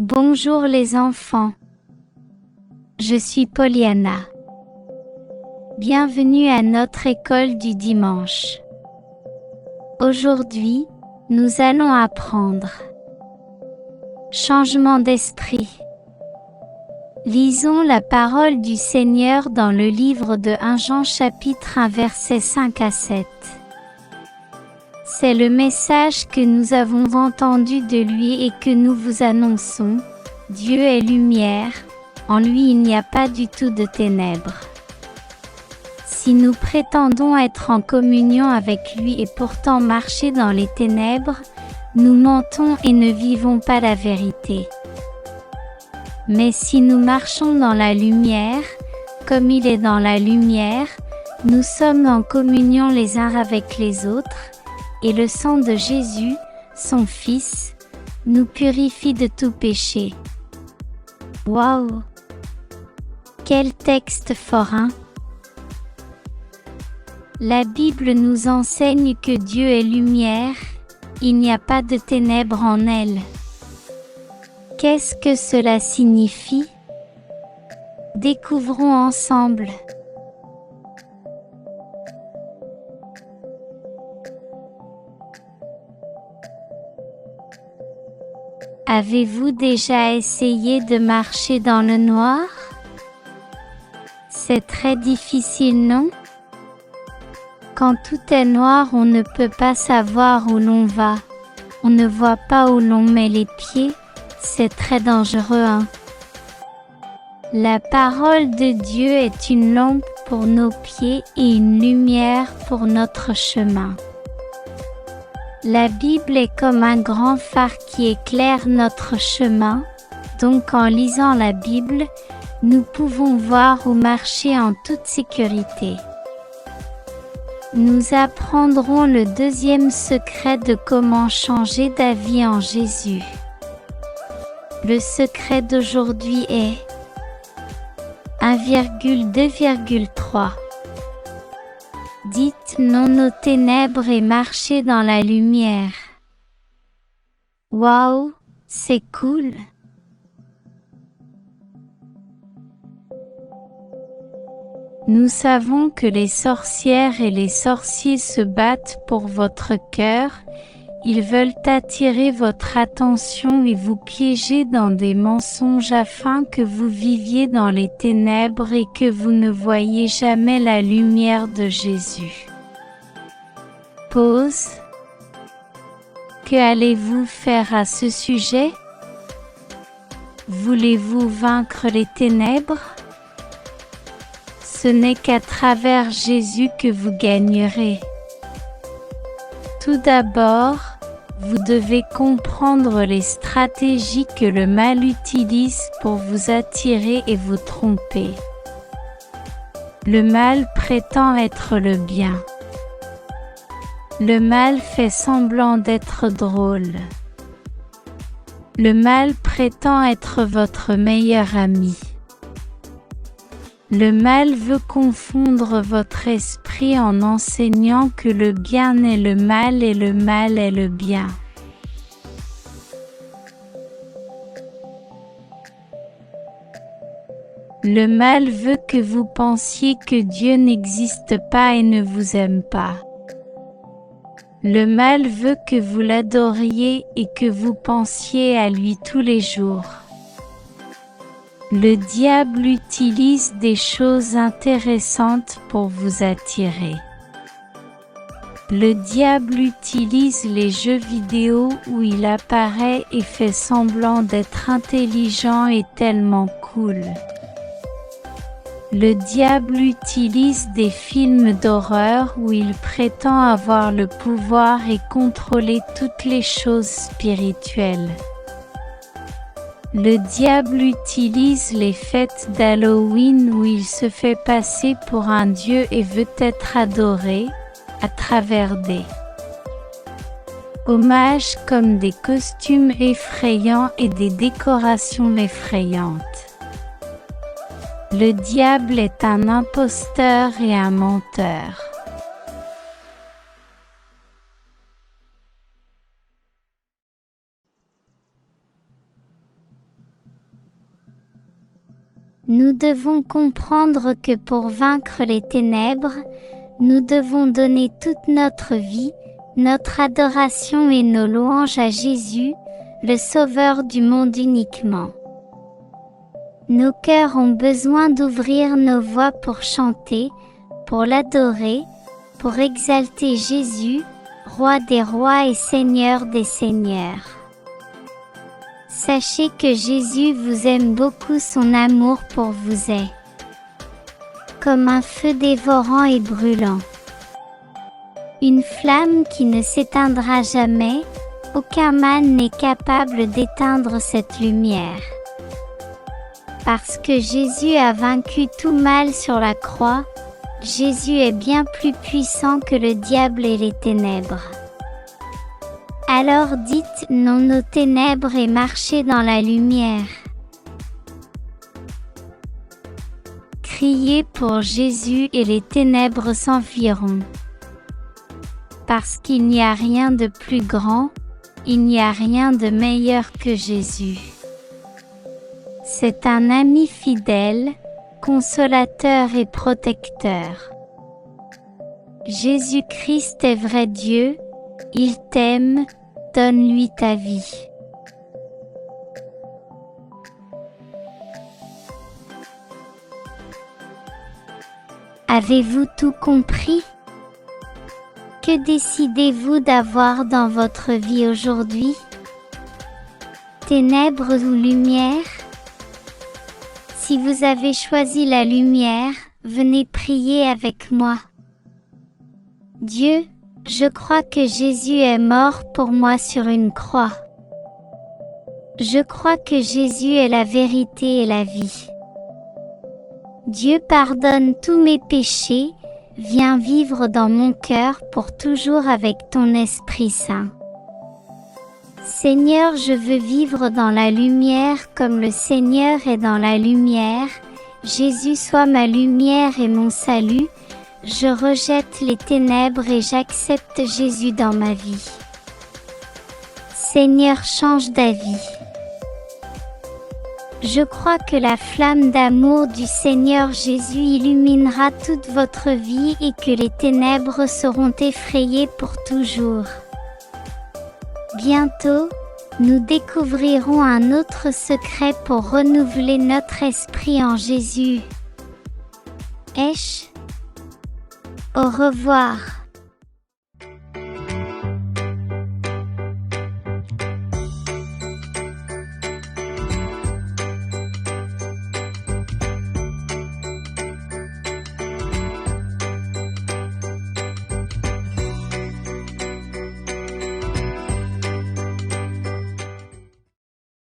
Bonjour les enfants. Je suis Pollyanna. Bienvenue à notre école du dimanche. Aujourd'hui, nous allons apprendre changement d'esprit. Lisons la parole du Seigneur dans le livre de 1 Jean chapitre 1 versets 5 à 7. C'est le message que nous avons entendu de lui et que nous vous annonçons. Dieu est lumière, en lui il n'y a pas du tout de ténèbres. Si nous prétendons être en communion avec lui et pourtant marcher dans les ténèbres, nous mentons et ne vivons pas la vérité. Mais si nous marchons dans la lumière, comme il est dans la lumière, nous sommes en communion les uns avec les autres, et le sang de Jésus, son Fils, nous purifie de tout péché. Waouh! Quel texte fort, hein? La Bible nous enseigne que Dieu est lumière, il n'y a pas de ténèbres en elle. Qu'est-ce que cela signifie? Découvrons ensemble. Avez-vous déjà essayé de marcher dans le noir? C'est très difficile, non? Quand tout est noir, on ne peut pas savoir où l'on va. On ne voit pas où l'on met les pieds. C'est très dangereux, hein? La parole de Dieu est une lampe pour nos pieds et une lumière pour notre chemin. La Bible est comme un grand phare qui éclaire notre chemin, donc en lisant la Bible, nous pouvons voir où marcher en toute sécurité. Nous apprendrons le deuxième secret de comment changer d'avis en Jésus. Le secret d'aujourd'hui est 1,2,3. Dites non aux ténèbres et marchez dans la lumière. Waouh, c'est cool! Nous savons que les sorcières et les sorciers se battent pour votre cœur. Ils veulent attirer votre attention et vous piéger dans des mensonges afin que vous viviez dans les ténèbres et que vous ne voyiez jamais la lumière de Jésus. Pause. Que allez-vous faire à ce sujet? Voulez-vous vaincre les ténèbres? Ce n'est qu'à travers Jésus que vous gagnerez. Tout d'abord, vous devez comprendre les stratégies que le mal utilise pour vous attirer et vous tromper. Le mal prétend être le bien. Le mal fait semblant d'être drôle. Le mal prétend être votre meilleur ami. Le mal veut confondre votre esprit en enseignant que le bien est le mal et le mal est le bien. Le mal veut que vous pensiez que Dieu n'existe pas et ne vous aime pas. Le mal veut que vous l'adoriez et que vous pensiez à lui tous les jours. Le diable utilise des choses intéressantes pour vous attirer. Le diable utilise les jeux vidéo où il apparaît et fait semblant d'être intelligent et tellement cool. Le diable utilise des films d'horreur où il prétend avoir le pouvoir et contrôler toutes les choses spirituelles. Le diable utilise les fêtes d'Halloween où il se fait passer pour un dieu et veut être adoré, à travers des hommages comme des costumes effrayants et des décorations effrayantes. Le diable est un imposteur et un menteur. Nous devons comprendre que pour vaincre les ténèbres, nous devons donner toute notre vie, notre adoration et nos louanges à Jésus, le Sauveur du monde uniquement. Nos cœurs ont besoin d'ouvrir nos voix pour chanter, pour l'adorer, pour exalter Jésus, Roi des rois et Seigneur des seigneurs. Sachez que Jésus vous aime beaucoup, son amour pour vous est comme un feu dévorant et brûlant. Une flamme qui ne s'éteindra jamais, aucun mal n'est capable d'éteindre cette lumière. Parce que Jésus a vaincu tout mal sur la croix, Jésus est bien plus puissant que le diable et les ténèbres. Alors dites non aux ténèbres et marchez dans la lumière. Criez pour Jésus et les ténèbres s'enfuiront. Parce qu'il n'y a rien de plus grand, il n'y a rien de meilleur que Jésus. C'est un ami fidèle, consolateur et protecteur. Jésus-Christ est vrai Dieu, il t'aime, donne-lui ta vie. Avez-vous tout compris? Que décidez-vous d'avoir dans votre vie aujourd'hui? Ténèbres ou lumière? Si vous avez choisi la lumière, venez prier avec moi. Dieu, je crois que Jésus est mort pour moi sur une croix. Je crois que Jésus est la vérité et la vie. Dieu pardonne tous mes péchés, viens vivre dans mon cœur pour toujours avec ton Esprit Saint. Seigneur, je veux vivre dans la lumière comme le Seigneur est dans la lumière. Jésus soit ma lumière et mon salut. Je rejette les ténèbres et j'accepte Jésus dans ma vie. Seigneur, change d'avis. Je crois que la flamme d'amour du Seigneur Jésus illuminera toute votre vie et que les ténèbres seront effrayées pour toujours. Bientôt, nous découvrirons un autre secret pour renouveler notre esprit en Jésus. Au revoir.